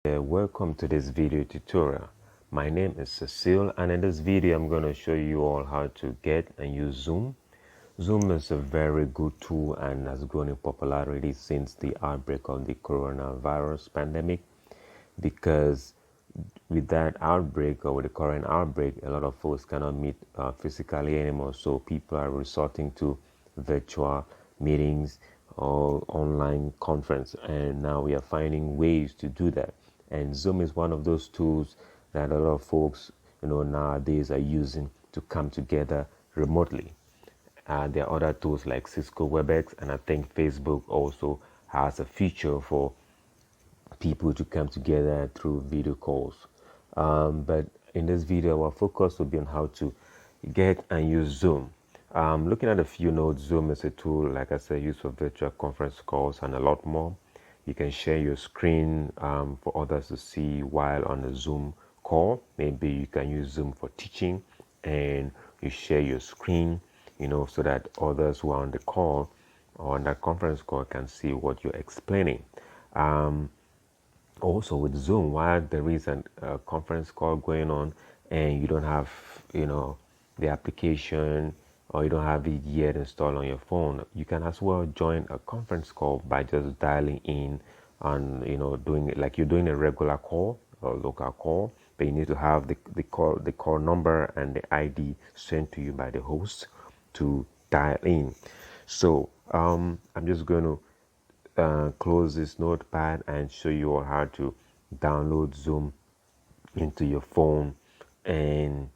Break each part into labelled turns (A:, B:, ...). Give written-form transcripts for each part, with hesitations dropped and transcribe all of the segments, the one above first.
A: Welcome to this video tutorial. My name is Cecile, and in this video I'm going to show you all how to get and use Zoom. Zoom is a very good tool and has grown in popularity since the outbreak of the coronavirus pandemic, because with that outbreak, or with the current outbreak, a lot of folks cannot meet physically anymore, so people are resorting to virtual meetings or online conference, and now we are finding ways to do that. And Zoom is one of those tools that a lot of folks nowadays are using to come together remotely. There are other tools like Cisco WebEx, and I think Facebook also has a feature for people to come together through video calls. But in this video, our focus will be on how to get and use Zoom. Looking at a few notes, Zoom is a tool, like I said, used for virtual conference calls and a lot more. You can share your screen for others to see while on a Zoom call. Maybe you can use Zoom for teaching, and you share your screen, so that others who are on the call or on that conference call can see what you're explaining. Also with Zoom, while there is a conference call going on and you don't have, the application, or you don't have it yet installed on your phone, you can as well join a conference call by just dialing in and, doing it like you're doing a regular call or local call, but you need to have the call number and the ID sent to you by the host to dial in. So I'm just going to close this notepad and show you all how to download Zoom into your phone, and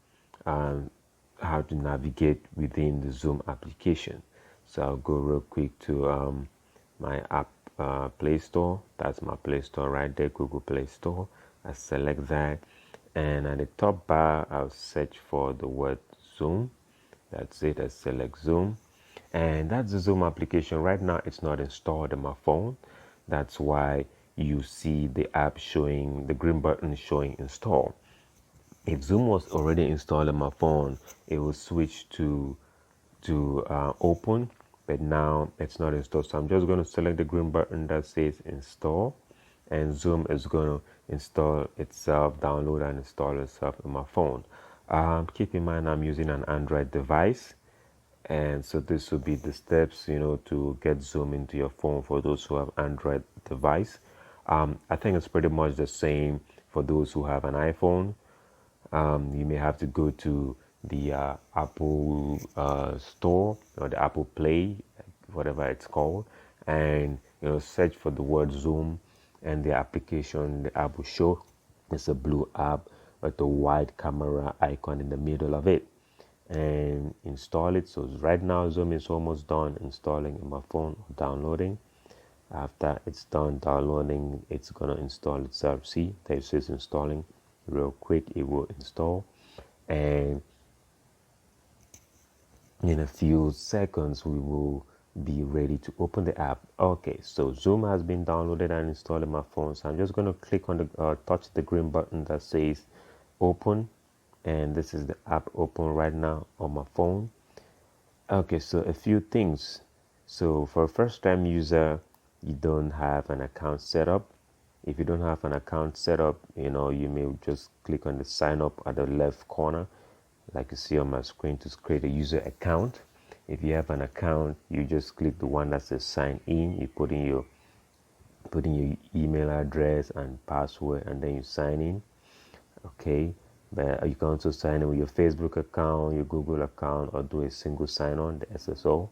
A: how to navigate within the Zoom application. So I'll go real quick to my app Play Store. That's my Play Store right there, Google Play Store. I select that, and at the top bar I'll search for the word Zoom. That's it. I select Zoom, and that's the Zoom application. Right now it's not installed on my phone. That's why you see the app showing, the green button showing install. If Zoom was already installed on my phone, it will switch to open, but now it's not installed. So I'm just going to select the green button that says install, and Zoom is going to install itself, download and install itself on my phone. Keep in mind I'm using an Android device, and so this will be the steps, to get Zoom into your phone for those who have Android device. I think it's pretty much the same for those who have an iPhone. You may have to go to the Apple store, or the Apple Play, whatever it's called, and search for the word Zoom, and the application, the app will show. It's a blue app with a white camera icon in the middle of it, and install it. So right now Zoom is almost done installing in my phone, downloading. After it's done downloading, it's gonna install itself. See, there it says installing. Real quick, it will install, and in a few seconds we will be ready to open the app. Okay, so Zoom has been downloaded and installed in my phone, so I'm just going to click on the touch the green button that says open, and this is the app open right now on my phone. Okay, so a few things. So for a first time user, you don't have an account set up. If you don't have an account set up, you may just click on the sign up at the left corner, like you see on my screen, to create a user account. If you have an account, you just click the one that says sign in. You put in your email address and password, and then you sign in. Okay, but you can also sign in with your Facebook account, your Google account, or do a single sign-on, the SSO.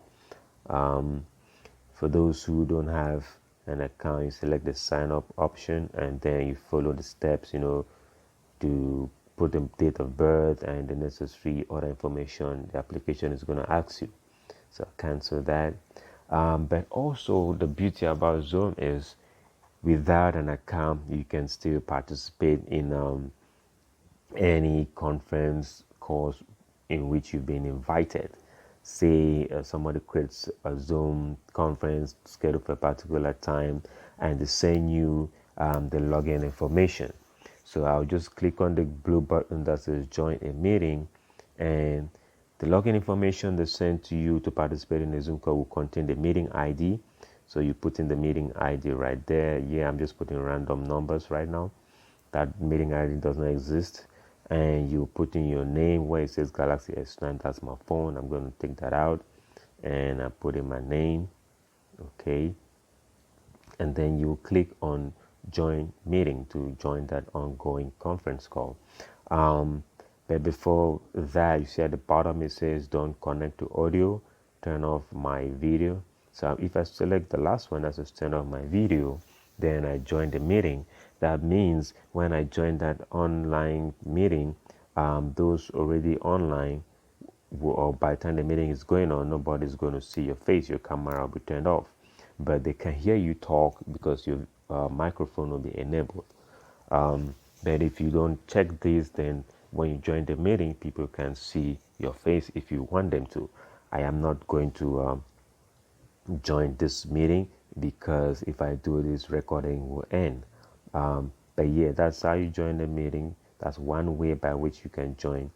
A: For those who don't have an account, you select the sign up option, and then you follow the steps, to put the date of birth and the necessary other information the application is going to ask you. So cancel that. But also the beauty about Zoom is, without an account, you can still participate in any conference calls in which you've been invited. Say somebody creates a Zoom conference scheduled for a particular time, and they send you the login information. So I'll just click on the blue button that says join a meeting, and the login information they send to you to participate in the Zoom call will contain the meeting ID. So you put in the meeting ID right there. Yeah, I'm just putting random numbers right now. that meeting ID does not exist, and you put in your name where it says Galaxy S9. That's my phone. I'm going to take that out, and I put in my name. Okay, and then you click on join meeting to join that ongoing conference call. But before that, you see at the bottom it says don't connect to audio, turn off my video. So if I select the last one, that says turn off my video, then I join the meeting. That means when I join that online meeting, those already online, or by the time the meeting is going on, nobody's going to see your face. Your camera will be turned off, but they can hear you talk because your microphone will be enabled. But if you don't check this, then when you join the meeting, people can see your face if you want them to. I am not going to join this meeting because if I do this, recording will end. But yeah, that's how you join the meeting. That's one way by which you can join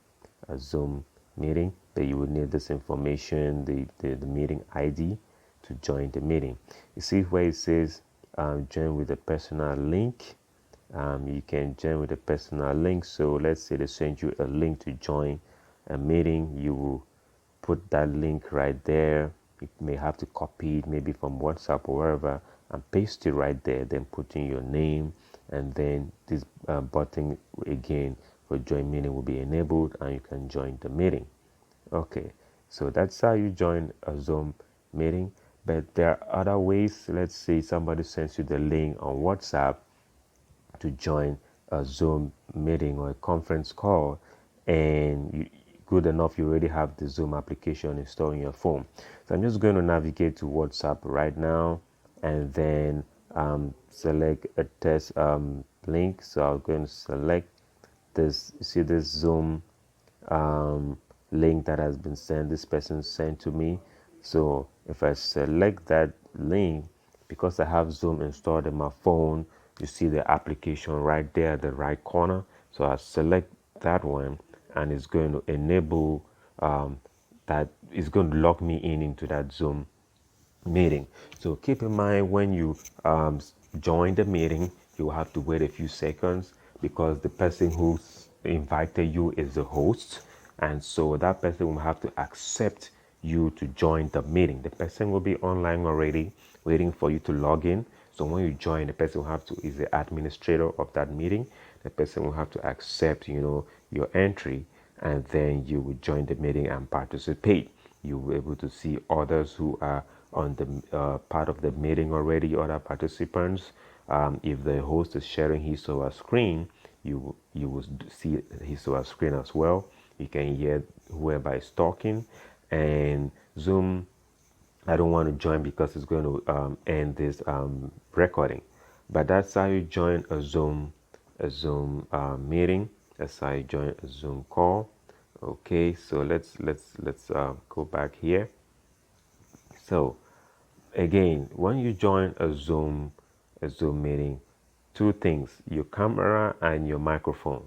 A: a Zoom meeting. But you will need this information, the meeting ID, to join the meeting. You see where it says join with a personal link. You can join with a personal link. So let's say they send you a link to join a meeting. You will put that link right there. You may have to copy it maybe from WhatsApp or wherever and paste it right there. Then put in your name, and then this button again for join meeting will be enabled, and you can join the meeting. Okay, so that's how you join a Zoom meeting. But there are other ways. Let's say somebody sends you the link on WhatsApp to join a Zoom meeting or a conference call, and good enough, you already have the Zoom application installed on your phone. So I'm just going to navigate to WhatsApp right now, and then select a test link. So I'm going to select this. See this Zoom link that has been sent. This person sent to me. So if I select that link, because I have Zoom installed in my phone, you see the application right there at the right corner. So I select that one, and it's going to enable that. It's going to log me in into that Zoom meeting. So keep in mind, when you join the meeting, you have to wait a few seconds because the person who invited you is the host, and so that person will have to accept you to join the meeting. The person will be online already waiting for you to log in. So when you join, the person will have to is the administrator of that meeting. The person will have to accept your entry, and then you will join the meeting and participate. You will be able to see others who are on the part of the meeting already, other participants. If the host is sharing his or her screen, you will see his or her screen as well. You can hear whoever is talking. And Zoom, I don't want to join because it's going to end this recording. But that's how you join a Zoom meeting. That's how you join a Zoom call. Okay, so let's go back here. So again, when you join a Zoom meeting, two things: your camera and your microphone.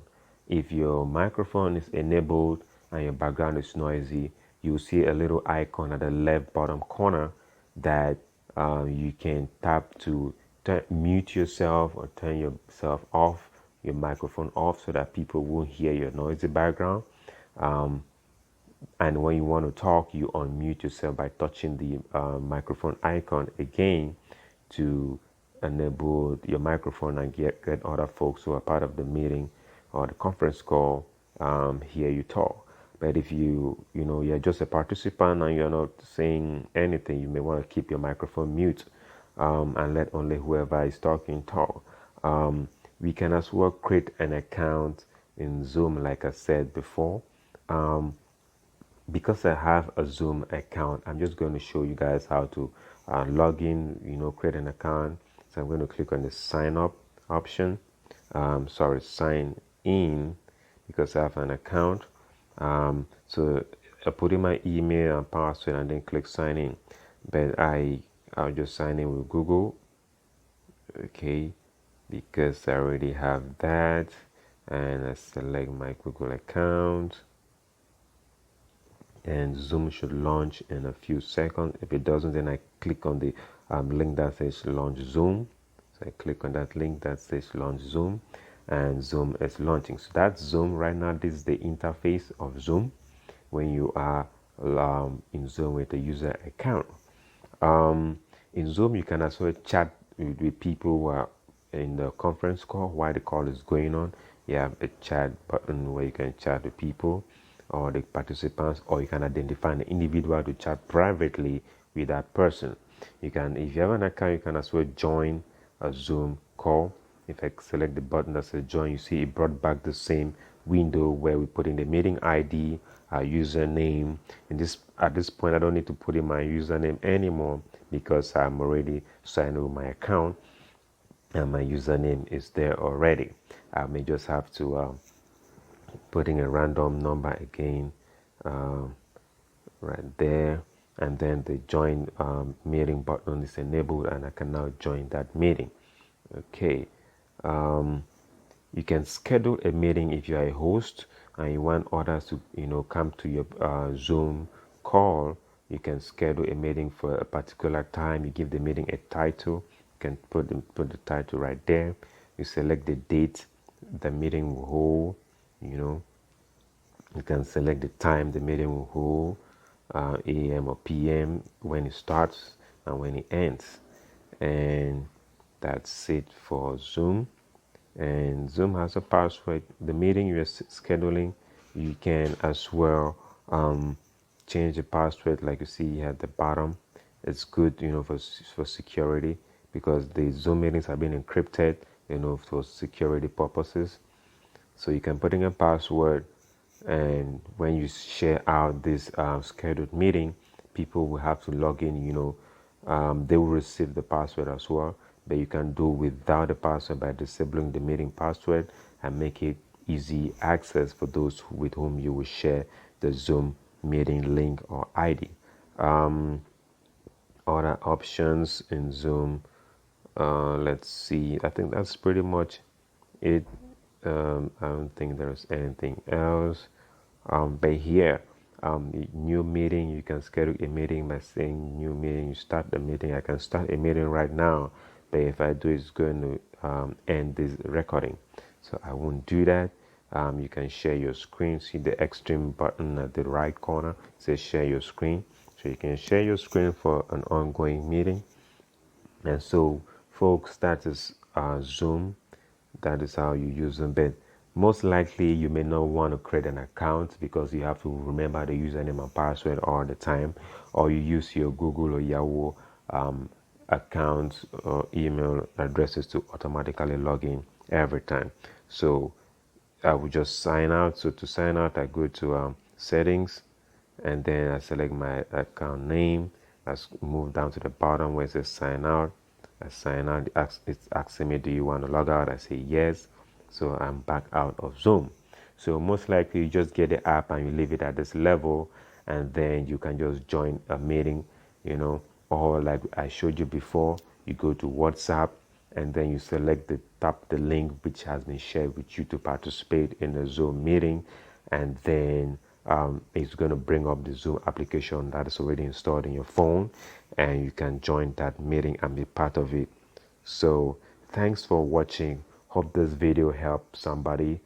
A: If your microphone is enabled and your background is noisy, you'll see a little icon at the left bottom corner that you can tap to mute yourself or turn yourself off, your microphone off, so that people won't hear your noisy background. And when you want to talk, you unmute yourself by touching the microphone icon again to enable your microphone and get other folks who are part of the meeting or the conference call hear you talk. But if you're just a participant and you're not saying anything, you may want to keep your microphone mute and let only whoever is talking talk. We can as well create an account in Zoom, like I said before. Because I have a Zoom account, I'm just going to show you guys how to log in, create an account. So I'm going to click on the sign up option. Sign in, because I have an account. So I put in my email and password and then click sign in. But I'll just sign in with Google. Okay, because I already have that. And I select my Google account. And Zoom should launch in a few seconds. If it doesn't, then I click on the link that says launch Zoom. So I click on that link that says launch Zoom, and Zoom is launching. So that's Zoom right now. This is the interface of Zoom when you are in Zoom with a user account. In Zoom, you can also chat with people who are in the conference call while the call is going on. You have a chat button where you can chat with people or the participants, or you can identify an individual to chat privately with that person. You can, if you have an account, you can as well join a Zoom call. If I select the button that says join, you see it brought back the same window where we put in the meeting ID, our username. At this point, I don't need to put in my username anymore because I'm already signed with my account and my username is there already. I may just have to put in a random number again right there, and then the join meeting button is enabled and I can now join that meeting. Okay. You can schedule a meeting if you are a host and you want others to come to your Zoom call. You can schedule a meeting for a particular time. You give the meeting a title. You can put the title right there. You select the date the meeting will hold. You can select the time the meeting will hold, AM or PM, when it starts and when it ends. And that's it for Zoom. And Zoom has a password. The meeting you're scheduling, you can as well change the password, like you see at the bottom. It's good, for security, because the Zoom meetings have been encrypted, for security purposes. So you can put in a password, and when you share out this scheduled meeting, people will have to log in. They will receive the password as well, but you can do without the password by disabling the meeting password and make it easy access for those with whom you will share the Zoom meeting link or ID. Other options in Zoom, let's see, I think that's pretty much it. I don't think there's anything else. But here, new meeting, you can schedule a meeting by saying new meeting. You start the meeting. I can start a meeting right now, but if I do, it's going to end this recording. So I won't do that. You can share your screen. See the extreme button at the right corner. It says share your screen. So you can share your screen for an ongoing meeting. And so, folks, that is Zoom. That is how you use them. But most likely, you may not want to create an account because you have to remember the username and password all the time, or you use your Google or Yahoo accounts or email addresses to automatically log in every time. So I will just sign out. So to sign out, I go to settings, and then I select my account name. I move down to the bottom where it says sign out. I sign out. It's asking me, do you want to log out? I say yes. So I'm back out of Zoom. So most likely you just get the app and you leave it at this level, and then you can just join a meeting, or like I showed you before, you go to WhatsApp and then you select tap the link which has been shared with you to participate in the Zoom meeting, and then it's going to bring up the Zoom application that is already installed in your phone, and you can join that meeting and be part of it. So thanks for watching. Hope this video helped somebody,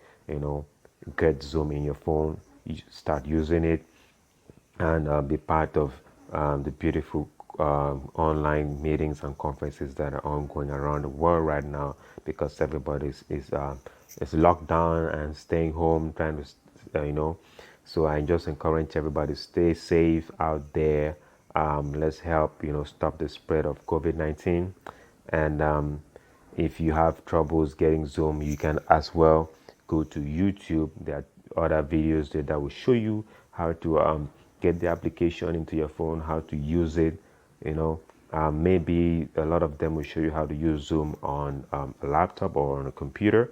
A: get Zoom in your phone, you start using it, and be part of the beautiful online meetings and conferences that are ongoing around the world right now, because everybody is locked down and staying home, trying to, So I just encourage everybody, stay safe out there. Let's help, stop the spread of COVID-19. And if you have troubles getting Zoom, you can as well go to YouTube. There are other videos there that will show you how to get the application into your phone, how to use it. Maybe a lot of them will show you how to use Zoom on a laptop or on a computer.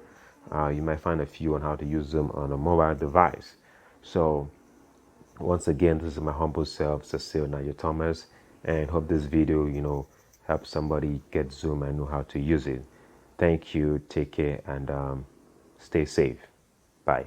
A: You might find a few on how to use Zoom on a mobile device. So once again, this is my humble self, Cecile Nayo Thomas, and hope this video, helps somebody get Zoom and know how to use it. Thank you, take care, and stay safe. Bye.